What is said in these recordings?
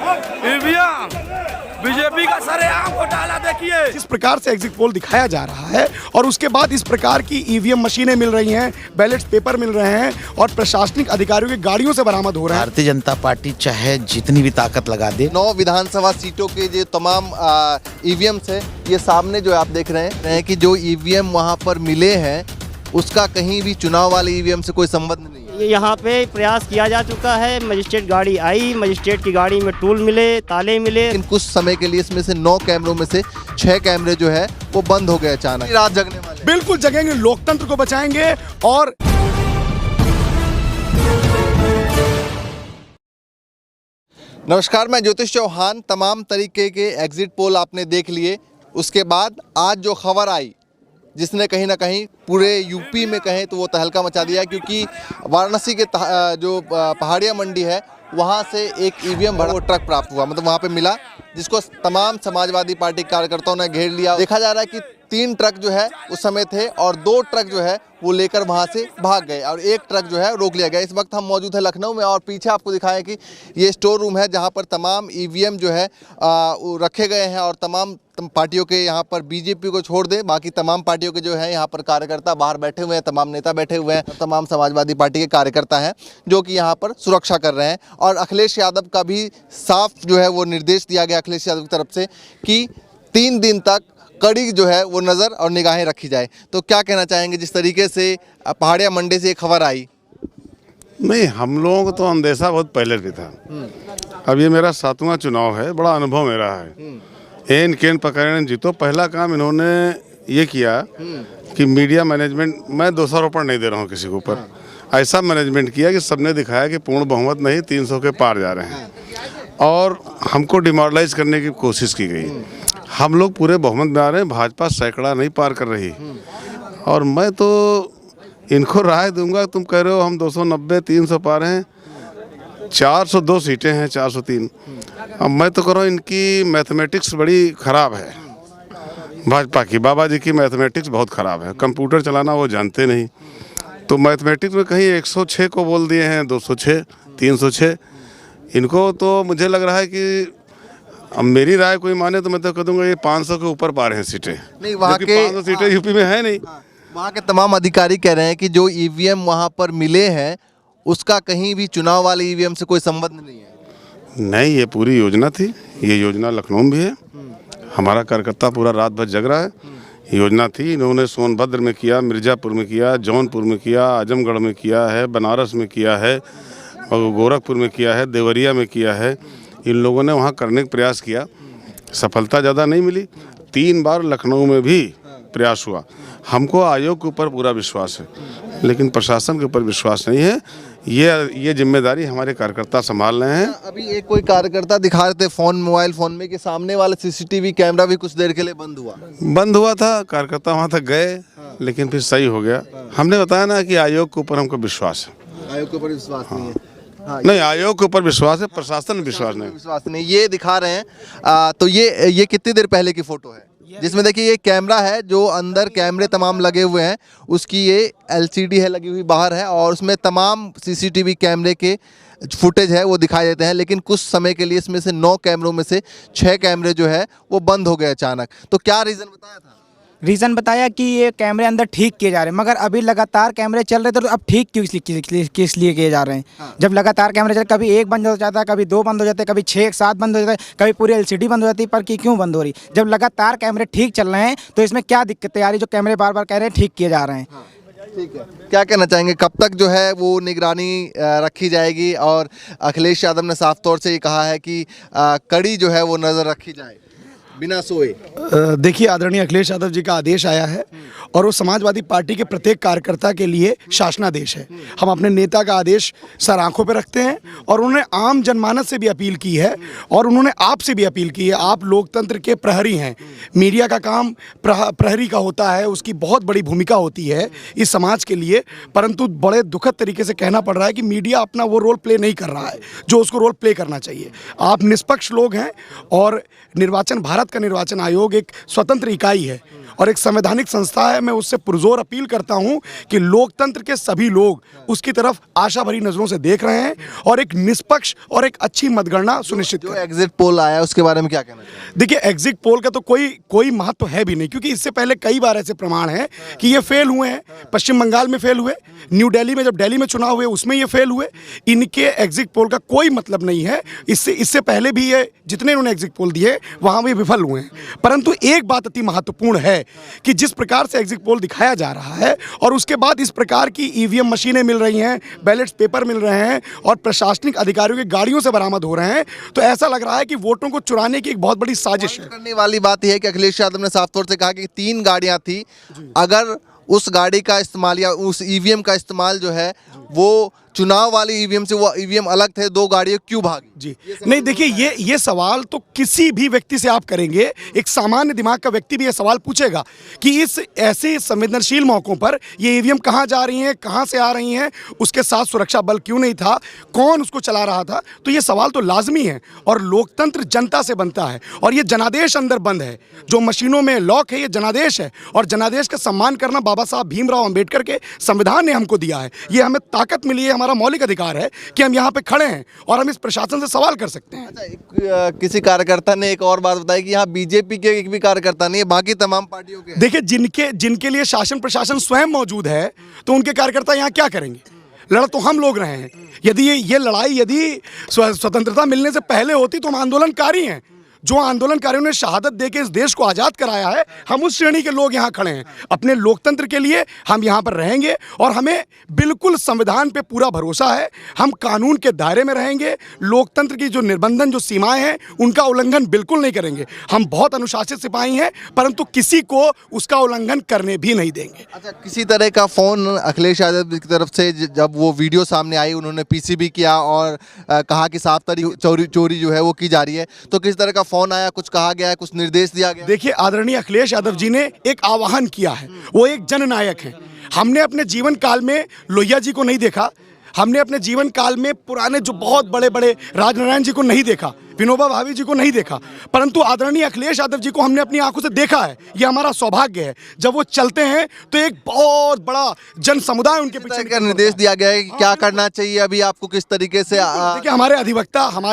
EVM BJP का सरेआम घोटाला देखिए। जिस प्रकार से एग्जिट पोल दिखाया जा रहा है और उसके बाद इस प्रकार की ईवीएम मशीनें मिल रही हैं, बैलेट पेपर मिल रहे हैं और प्रशासनिक अधिकारियों की गाड़ियों से बरामद हो रहे हैं। भारतीय जनता पार्टी चाहे जितनी भी ताकत लगा दे, 9 विधानसभा सीटों के जो तमाम ईवीएम्स है, ये सामने जो आप देख रहे हैं कि जो ईवीएम वहाँ पर मिले हैं उसका कहीं भी चुनाव वाले ईवीएम से कोई संबंध नहीं है। यहाँ पे प्रयास किया जा चुका है, मजिस्ट्रेट गाड़ी आई, मजिस्ट्रेट की गाड़ी में टूल मिले, ताले मिले। लेकिन कुछ समय के लिए इसमें से 9 कैमरों में से 6 कैमरे जो है वो बंद हो गए अचानक। रात जगने वाले बिल्कुल जगेंगे, लोकतंत्र को बचाएंगे। और नमस्कार, मैं ज्योतिष चौहान। तमाम तरीके के एग्जिट पोल आपने देख लिए, उसके बाद आज जो खबर आई जिसने कहीं ना कहीं पूरे यूपी में कहें तो वो तहलका मचा दिया, क्योंकि वाराणसी के जो पहाड़िया मंडी है वहाँ से एक ईवीएम भरा ट्रक प्राप्त हुआ, मतलब वहाँ पे मिला, जिसको तमाम समाजवादी पार्टी कार्यकर्ताओं ने घेर लिया। देखा जा रहा है कि 3 ट्रक जो है उस समय थे और 2 ट्रक जो है वो लेकर वहाँ से भाग गए और 1 ट्रक जो है रोक लिया गया। इस वक्त हम मौजूद है लखनऊ में और पीछे आपको दिखाएं कि ये स्टोर रूम है जहाँ पर तमाम ईवीएम जो है रखे गए हैं और तमाम पार्टियों के, यहाँ पर बीजेपी को छोड़ दे बाकी तमाम पार्टियों के जो है यहाँ पर कार्यकर्ता बाहर बैठे हुए हैं, तमाम नेता बैठे हुए हैं, तमाम समाजवादी पार्टी के कार्यकर्ता हैं जो कि यहाँ पर सुरक्षा कर रहे हैं। और अखिलेश यादव का भी साफ जो है वो निर्देश दिया गया अखिलेश यादव की तरफ से कि 3 दिन तक कड़ी जो है वो नज़र और निगाहें रखी जाए। तो क्या कहना चाहेंगे जिस तरीके से पहाड़िया मंडी से एक खबर आई? नहीं, हम लोगों को तो अंदेशा बहुत पहले भी था। अब ये मेरा 7वां चुनाव है, बड़ा अनुभव मेरा है। एन केन पकड़ने जीतो। पहला काम इन्होंने ये किया कि मीडिया मैनेजमेंट, मैं दोषारोपण नहीं दे रहा हूँ किसी के ऊपर, ऐसा मैनेजमेंट किया कि सबने दिखाया कि पूर्ण बहुमत नहीं, 300 के पार जा रहे हैं और हमको डिमोरलाइज करने की कोशिश की गई। हम लोग पूरे बहुमत में आ रहे हैं, भाजपा सैकड़ा नहीं पार कर रही। और मैं तो इनको राय दूंगा, तुम कह रहे हो हम 290 300 पार हैं, 402 सीटें हैं, 403। अब मैं तो कह रहा हूँ इनकी मैथमेटिक्स बड़ी ख़राब है, भाजपा की। बाबा जी की मैथमेटिक्स बहुत ख़राब है, कंप्यूटर चलाना वो जानते नहीं। तो मैथमेटिक्स में कहीं 106 को बोल दिए हैं, 206, 306। इनको तो मुझे लग रहा है कि अब मेरी राय कोई माने तो मैं तो कह दूंगा ये 500 के ऊपर पार हैं सीटें। नहीं, वहाँ के 500 सीटें यूपी में है नहीं। वहाँ के तमाम अधिकारी कह रहे हैं कि जो ईवीएम वहाँ पर मिले हैं उसका कहीं भी चुनाव वाले ईवीएम से कोई संबंध नहीं है। नहीं, ये पूरी योजना थी। ये योजना लखनऊ में भी है। हमारा कार्यकर्ता पूरा रात भर जग रहा है। योजना थी, इन्होंने सोनभद्र में किया, मिर्ज़ापुर में किया, जौनपुर में किया, आजमगढ़ में किया है, बनारस में किया है, गोरखपुर में किया है, देवरिया में किया है। इन लोगों ने वहाँ करने का प्रयास किया, सफलता ज़्यादा नहीं मिली। 3 बार लखनऊ में भी प्रयास हुआ। हमको आयोग के ऊपर पूरा विश्वास है, लेकिन प्रशासन के ऊपर विश्वास नहीं है। ये जिम्मेदारी हमारे कार्यकर्ता संभाल रहे हैं। अभी एक कोई कार्यकर्ता दिखा रहे थे मोबाइल फ़ोन में कि सामने वाला सीसीटीवी कैमरा भी कुछ देर के लिए बंद हुआ था। कार्यकर्ता वहाँ तक गए, लेकिन फिर सही हो गया। हमने बताया ना कि आयोग के ऊपर हमको विश्वास है। आयोग के ऊपर विश्वास नहीं है। नहीं, आयोग के ऊपर विश्वास है, प्रशासन में विश्वास नहीं। ये दिखा रहे हैं। तो ये कितनी देर पहले की फोटो है जिसमें देखिए ये कैमरा है, जो अंदर कैमरे तमाम लगे हुए हैं, उसकी ये एलसीडी है लगी हुई बाहर है और उसमें तमाम सीसीटीवी कैमरे के फुटेज है वो दिखाई देते हैं। लेकिन कुछ समय के लिए इसमें से 9 कैमरों में से 6 कैमरे जो है वो बंद हो गए अचानक। तो क्या रीज़न बताया था? रीज़न बताया कि ये कैमरे अंदर ठीक किए जा रहे हैं, मगर अभी लगातार कैमरे चल रहे थे तो अब ठीक किस लिए किए जा रहे हैं? हाँ। जब लगातार कैमरे चल, कभी 1 बंद हो जाता है, कभी 2 बंद हो जाते हैं, कभी 6 7 बंद हो जाता है, कभी पूरी एलसीडी बंद हो जाती है, पर क्यों बंद हो रही? जब लगातार कैमरे ठीक चल रहे हैं तो इसमें क्या दिक्कत है? जो कैमरे बार बार कह रहे हैं ठीक किए जा रहे हैं। हाँ। ठीक है, क्या कहना चाहेंगे, कब तक जो है वो निगरानी रखी जाएगी? और अखिलेश यादव ने साफ तौर से ये कहा है कि कड़ी जो है वो नज़र रखी जाए बिना सोए। देखिए, आदरणीय अखिलेश यादव जी का आदेश आया है और वो समाजवादी पार्टी के प्रत्येक कार्यकर्ता के लिए शासनादेश है। हम अपने नेता का आदेश सर आंखों पे रखते हैं और उन्होंने आम जनमानस से भी अपील की है और उन्होंने आपसे भी अपील की है। आप लोकतंत्र के प्रहरी हैं। मीडिया का काम प्रहरी का होता है, उसकी बहुत बड़ी भूमिका होती है इस समाज के लिए, परंतु बड़े दुखद तरीके से कहना पड़ रहा है कि मीडिया अपना वो रोल प्ले नहीं कर रहा है जो उसको रोल प्ले करना चाहिए। आप निष्पक्ष लोग हैं और निर्वाचन भारत का निर्वाचन आयोग एक स्वतंत्र इकाई है और एक संवैधानिक संस्था है। मैं उससे पुरजोर अपील करता हूं कि लोकतंत्र के सभी लोग उसकी तरफ आशा भरी नजरों से देख रहे हैं और एक निष्पक्ष और एक अच्छी मतगणना सुनिश्चित जो करें। एग्जिट पोल आया है उसके बारे में क्या कहना चाहिए? देखिए, एग्जिट पोल का तो कोई महत्व है भी नहीं, क्योंकि इससे पहले कई बार ऐसे प्रमाण हैं कि ये फेल हुए हैं। पश्चिम बंगाल में फेल हुए, न्यू दिल्ली में जब दिल्ली में चुनाव हुए उसमें ये फेल हुए। इनके एग्जिट पोल का कोई मतलब नहीं है। इससे पहले भी ये जितने इन्होंने एग्जिट पोल दिए वहाँ भी विफल हुए हैं। परंतु एक बात अति महत्वपूर्ण है कि जिस प्रकार से एग्जिट पोल दिखाया जा रहा है और उसके बाद इस प्रकार की ईवीएम मशीनें मिल रही हैं, बैलेट्स पेपर मिल रहे हैं और प्रशासनिक अधिकारियों की गाड़ियों से बरामद हो रहे हैं, तो ऐसा लग रहा है कि वोटों को चुराने की एक बहुत बड़ी साजिश है। करने वाली बात यह है कि अखिलेश यादव ने साफ तौर से कहा कि 3 गाड़ियां थी, अगर उस गाड़ी का इस्तेमाल या उस ईवीएम का इस्तेमाल जो है वो चुनाव वाली ईवीएम से, वो ईवीएम अलग थे, 2 गाड़ियां क्यों भागी? जी नहीं, देखिए ये सवाल तो किसी भी व्यक्ति से आप करेंगे, एक सामान्य दिमाग का व्यक्ति भी ये सवाल पूछेगा कि इस ऐसे संवेदनशील मौकों पर ये ईवीएम कहाँ जा रही हैं, कहाँ से आ रही हैं, उसके साथ सुरक्षा बल क्यों नहीं था, कौन उसको चला रहा था। तो ये सवाल तो लाजमी है और लोकतंत्र जनता से बनता है और ये जनादेश अंदर बंद है। जो मशीनों में लॉक है ये जनादेश है और जनादेश का सम्मान करना बाबा साहब भीमराव अंबेडकर के संविधान ने हमको दिया है। ये हमें ताकत मिली है, हमारा मौलिक अधिकार है कि हम यहाँ पे खड़े हैं और हम इस प्रशासन से सवाल कर सकते हैं। अच्छा, किसी कार्यकर्ता ने एक और बात बताई कि यहाँ बीजेपी के एक भी कार्यकर्ता नहीं है, बाकी तमाम पार्टियों के। देखिए, जिनके लिए शासन प्रशासन स्वयं मौजूद है तो उनके कार्यकर्ता यहाँ क्या करेंगे? लड़ तो हम लोग रहे हैं। यदि ये लड़ाई यदि स्वतंत्रता मिलने से पहले होती तो हम आंदोलनकारी हैं। जो आंदोलनकारियों ने शहादत देके इस देश को आज़ाद कराया है, हम उस श्रेणी के लोग यहाँ खड़े हैं। अपने लोकतंत्र के लिए हम यहाँ पर रहेंगे और हमें बिल्कुल संविधान पे पूरा भरोसा है। हम कानून के दायरे में रहेंगे, लोकतंत्र की जो निर्बंधन, जो सीमाएं हैं, उनका उल्लंघन बिल्कुल नहीं करेंगे। हम बहुत अनुशासित सिपाही हैं, परंतु किसी को उसका उल्लंघन करने भी नहीं देंगे। अच्छा, किसी तरह का फ़ोन अखिलेश यादव की तरफ से जब वो वीडियो सामने आई, उन्होंने पीसीबी किया और कहा कि साफ तरी चोरी जो है वो की जा रही है, तो किस तरह का फोन आया, कुछ कहा गया है, कुछ निर्देश दिया गया? देखिए, आदरणीय अखिलेश यादव जी ने एक आह्वान किया है। वो एक जननायक हैं। हमने अपने जीवन काल में लोहिया जी को नहीं देखा, हमने अपने जीवन काल में पुराने जो बहुत बड़े बड़े राजनारायण जी को नहीं देखा, विनोबा भावे जी को नहीं देखा, परंतु आदरणीय अखिलेश यादव जी को हमने अपनी आंखों से देखा है। ये हमारा सौभाग्य है। जब वो चलते हैं तो एक बहुत बड़ा जन समुदाय उनके पीछे। क्या निर्देश दिया गया है कि क्या करना चाहिए अभी आपको, किस तरीके से? देखिए, हमारे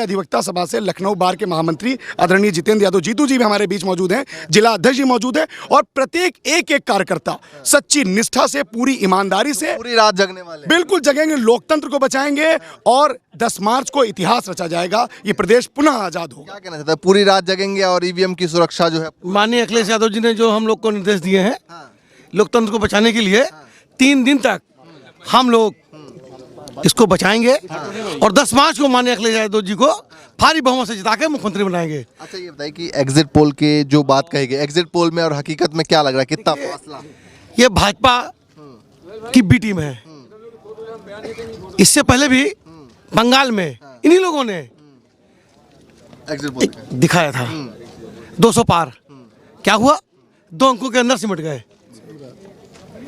अधिवक्ता सभा से लखनऊ बार के महामंत्री आदरणीय जितेंद्र यादव जीतू जी भी हमारे बीच मौजूद हैं, जिला अध्यक्ष जी मौजूद हैं और प्रत्येक एक कार्यकर्ता सच्ची निष्ठा से, पूरी ईमानदारी से पूरी रात जगने वाले, बिल्कुल जगेंगे, लोकतंत्र को बचाएंगे और 10 मार्च को इतिहास रचा जाएगा। ये प्रदेश पुनः आजाद होगा। क्या कहना चाहता है? पूरी रात जगेंगे और ईवीएम की सुरक्षा जो है। माननीय अखिलेश यादव जी ने जो हम लोग को निर्देश दिए हैं लोकतंत्र को बचाने के लिए, 3 दिन तक हम लोग इसको बचाएंगे और 10 मार्च को माननीय अखिलेश यादव जी को भारी बहुमत से जिता के मुख्यमंत्री बनाएंगे। अच्छा, ये बताइए कि एग्जिट पोल के जो बात कही गई, एग्जिट पोल में और हकीकत में क्या लग रहा है, कितना फासला? ये भाजपा की बी टीम है। इससे पहले भी बंगाल में इन्हीं लोगों ने एग्जिट पोल दिखाया था 200 पार। क्या हुआ? 2 अंकों के अंदर सिमट गए।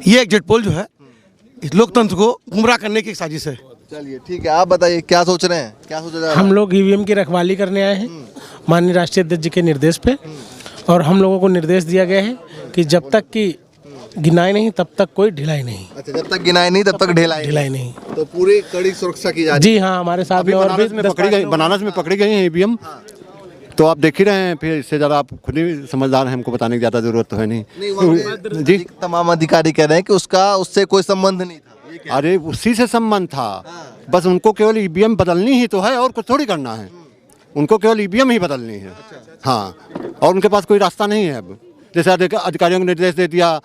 ये एग्जिट पोल जो है इस लोकतंत्र को गुमराह करने की एक साजिश है। चलिए ठीक है, आप बताइए क्या सोच रहे हैं, क्या सोचा जा रहा है? हम लोग ईवीएम की रखवाली करने आए हैं माननीय राष्ट्रीय अध्यक्ष जी के निर्देश पे, और हम लोगों को निर्देश दिया गया है कि जब तक कि गिनाई नहीं तब तक कोई ढिलाई नहीं। अच्छा, जब तक गिनाई नहीं तब तक ढिलाई नहीं। तो पूरी कड़ी सुरक्षा की जा रही जी हाँ, हमारे साथ में और भी बनारस में पकड़ी गई है ईवीएम। तो आप देख ही रहे हैं, फिर इससे ज़्यादा आप खुद ही समझदार हैं, हमको बताने की ज़्यादा ज़रूरत तो है नहीं। जी, तमाम अधिकारी कह रहे हैं कि उससे कोई संबंध नहीं था। अरे उसी से संबंध था, बस उनको केवल ईवीएम बदलनी ही तो है और कुछ थोड़ी करना है। उनको केवल ईवीएम ही बदलनी है। हाँ, और उनके पास कोई रास्ता नहीं है। अब जैसे अधिकारियों को निर्देश दे दिया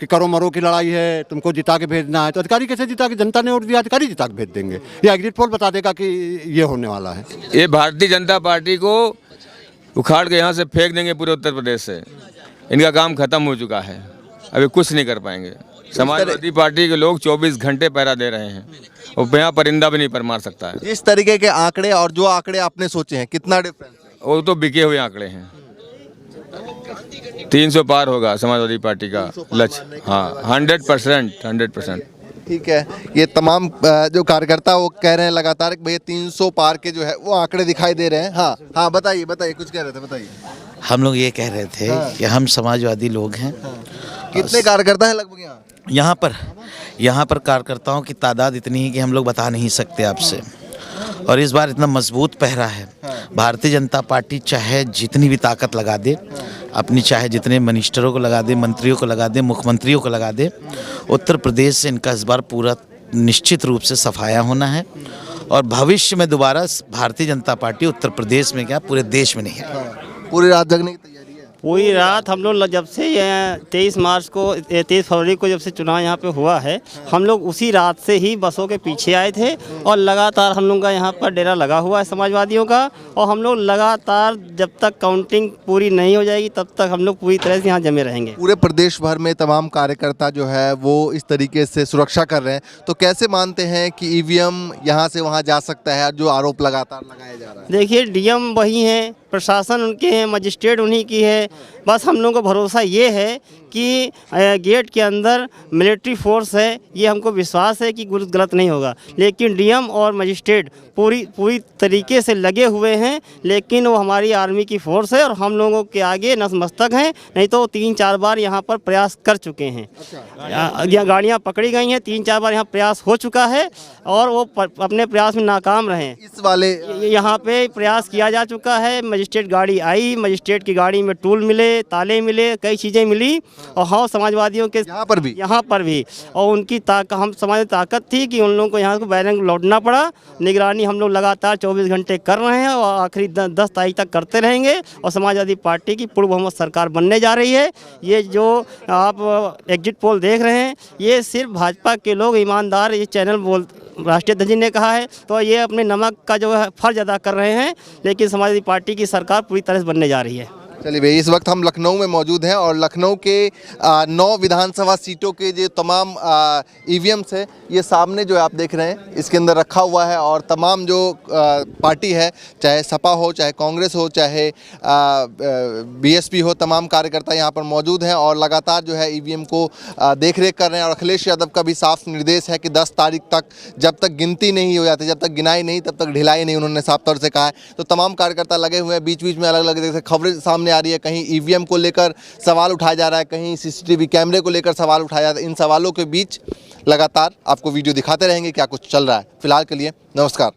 कि करो मरो की लड़ाई है, तुमको जिता के भेजना है, तो अधिकारी कैसे जिता के? जनता ने वोट दिया, अधिकारी जिता के भेज देंगे। ये एग्जिट पोल बता देगा कि ये होने वाला है। ये भारतीय जनता पार्टी को उखाड़ के यहाँ से फेंक देंगे पूरे उत्तर प्रदेश से। इनका काम खत्म हो चुका है, अभी कुछ नहीं कर पाएंगे। समाजवादी पार्टी के लोग 24 घंटे पहरा दे रहे हैं और यहाँ परिंदा भी नहीं पर मार सकता है। इस तरीके के आंकड़े और जो आंकड़े आपने सोचे हैं, कितना डिफरेंस है? वो तो बिके हुए आंकड़े हैं। 300 पार होगा समाजवादी पार्टी का लक्ष्य। हाँ, 100%। ठीक है, ये तमाम जो कार्यकर्ता वो कह रहे हैं लगातार कि भैया 300 पार के जो है वो आंकड़े दिखाई दे रहे हैं। हाँ हाँ, बताइए बताइए, कुछ कह रहे थे, बताइए। हम लोग ये कह रहे थे कि हम समाजवादी लोग हैं। कितने कार्यकर्ता हैं लगभग यहाँ? यहाँ पर कार्यकर्ताओं की तादाद इतनी है कि हम लोग बता नहीं सकते आपसे। और इस बार इतना मजबूत पहरा है। भारतीय जनता पार्टी चाहे जितनी भी ताकत लगा दे, अपनी चाहे जितने मिनिस्टरों को लगा दे, मंत्रियों को लगा दे, मुख्यमंत्रियों को लगा दे, उत्तर प्रदेश से इनका इस बार पूरा निश्चित रूप से सफाया होना है। और भविष्य में दोबारा भारतीय जनता पार्टी उत्तर प्रदेश में क्या पूरे देश में नहीं है। पूरी रात जगने की तैयारी है? पूरी रात हम लोग जब से 23 फरवरी को जब से चुनाव यहाँ पे हुआ है, हम लोग उसी रात से ही बसों के पीछे आए थे और लगातार हम लोग का यहाँ पर डेरा लगा हुआ है समाजवादियों का। और हम लोग लगातार जब तक काउंटिंग पूरी नहीं हो जाएगी तब तक हम लोग पूरी तरह से यहाँ जमे रहेंगे। पूरे प्रदेश भर में तमाम कार्यकर्ता जो है वो इस तरीके से सुरक्षा कर रहे हैं, तो कैसे मानते हैं कि ईवीएम यहाँ से वहाँ जा सकता है, जो आरोप लगातार लगाया जा रहा है? देखिए, डीएम वही हैं, प्रशासन उनके हैं, मजिस्ट्रेट उन्हीं की है। बस हम लोगों को भरोसा ये है कि गेट के अंदर मिलिट्री फोर्स है, ये हमको विश्वास है कि गलत नहीं होगा। लेकिन डीएम और मजिस्ट्रेट पूरी तरीके से लगे हुए हैं, लेकिन वो हमारी आर्मी की फोर्स है और हम लोगों के आगे नतमस्तक हैं। नहीं तो 3-4 बार यहाँ पर प्रयास कर चुके हैं। यहाँ गाड़ियाँ पकड़ी गई हैं, 3-4 बार यहाँ प्रयास हो चुका है और वो अपने प्रयास में नाकाम रहे। इस वाले यहाँ पे प्रयास किया जा चुका है। मजिस्ट्रेट गाड़ी आई, मजिस्ट्रेट की गाड़ी में टूल मिले, ताले मिले, कई चीज़ें मिली। और हाँ, समाजवादियों के यहाँ पर भी और उनकी हम समाज ताकत थी कि उन लोगों को यहाँ को बैरंग लौटना पड़ा। निगरानी हम लोग लगातार 24 घंटे कर रहे हैं और आखिरी 10 तारीख तक करते रहेंगे। और समाजवादी पार्टी की पूर्ण बहुमत सरकार बनने जा रही है। ये जो आप एग्जिट पोल देख रहे हैं, ये सिर्फ भाजपा के लोग ईमानदार ये चैनल राष्ट्रीय अध्यक्ष जी ने कहा है, तो ये अपने नमक का जो है फर्ज अदा कर रहे हैं। लेकिन समाजवादी पार्टी की सरकार पूरी तरह से बनने जा रही है। चलिए भाई, इस वक्त हम लखनऊ में मौजूद हैं और लखनऊ के 9 विधानसभा सीटों के जो तमाम ईवीएम्स है, ये सामने जो आप देख रहे हैं इसके अंदर रखा हुआ है। और तमाम जो पार्टी है, चाहे सपा हो, चाहे कांग्रेस हो, चाहे बीएसपी हो, तमाम कार्यकर्ता यहाँ पर मौजूद हैं और लगातार जो है ईवीएम को देख रेख कर रहे हैं। और अखिलेश यादव का भी साफ निर्देश है कि 10 तारीख तक जब तक गिनती नहीं हो जाती, जब तक गिनाई नहीं, तब तक ढिलाई नहीं, उन्होंने साफ तौर से कहा है। तो तमाम कार्यकर्ता लगे हुए हैं। बीच बीच में अलग अलग खबरें सामने आ रही है, कहीं ईवीएम को लेकर सवाल उठाया जा रहा है, कहीं सीसीटीवी कैमरे को लेकर सवाल उठाया जा रहा है। इन सवालों के बीच लगातार आपको वीडियो दिखाते रहेंगे क्या कुछ चल रहा है। फिलहाल के लिए नमस्कार।